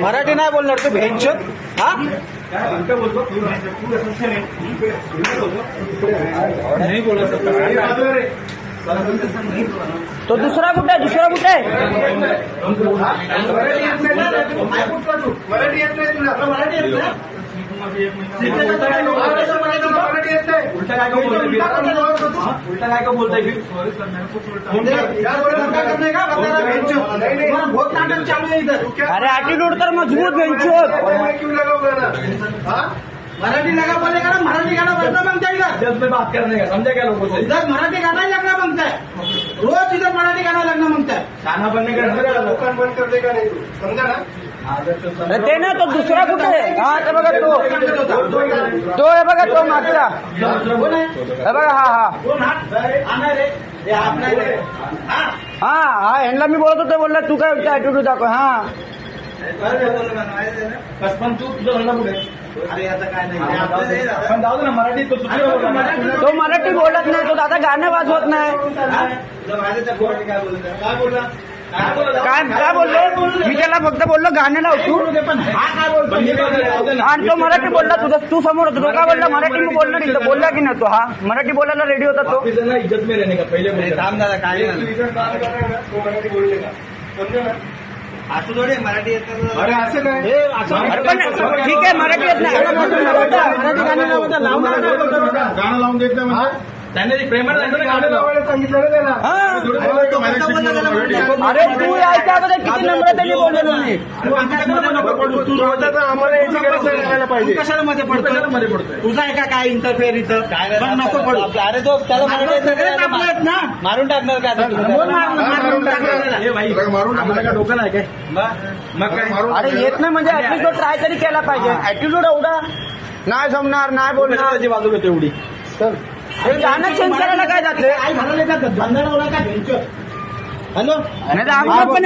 मराठी नाही बोलणार तू भेंचोद हा नाही बोलत तो दुसरा कुठे आहे मराठी येत नाही तुला मराठी येत नाही उलटा काय का बोलताय चालू आहे इधर अरे ॲटिट्यूड तर मजबूत भेंचोद मराठी लगा बोलेगा ना मराठी गाना बजना मांगता है इधर जब में बात करने का समझा क्या लोगों से इधर मराठी गाना ही लगना मांगता है रोज इधर मराठी गाना लगना मांगता है खाना बनने का दुकान बंद कर देगा नहीं तू समझा ना अरे ते ना तो दुसरा कुठे आहे हा ते बघा तो हे बघा तो मागचा हे बघा हा हा ह्यांना मी बोलत होतो बोलला तू काय ॲटिट्यूड दाखव हा पण तू तुझं धंदा कुठे अरे आता काय नाही पण जाऊ दे ना मराठी तो तो मराठी बोलत नाही तो दादा गाणं वाजवत नाही काय बोललो मी त्याला फक्त बोललो गाणं लाव तू आणि तो मराठी बोलला तुझा तू समोर होतो तो काय बोलला मराठी मी बोलणार इथं बोलला की नाही तो हा मराठी बोलायला रेडी होता तो इज्जत में रहने का पहले थांब दादा काय मराठी बोलले का समजा ना असं थोडे मराठी येत अरे असं काय अरे पण ठीक आहे मराठी येत नाही मराठी गाणं गाणं लावून देत नाही म्हणजे त्यांनी प्रेमाने गाणं लावायला सांगितलं ना त्याला अरे तू यायच्या अगोदर किती नंबर त्यांनी बोललेलो नाही तू रोजचा आम्हाला याची गरज नाही करायला पाहिजे कशाला मध्ये पडतो तुझा आहे का काय इंटरफेअर इथं पण नको पडू अरे तो त्याला सगळे आपले आहेत ना मारून टाकणार का मारून आम्हाला काय डोकं नाही काय मग काय अरे येत नाही म्हणजे ऍटलीस्ट ट्राय तरी केला पाहिजे ऍटिट्यूड एवढा नाही जमणार नाही बोलणार त्याची बाजू घेतो एवढी हे गाणं चेंज करायला काय जाते काय झालं का धंदा लावला का हॅलो नाही तर आम्हाला पण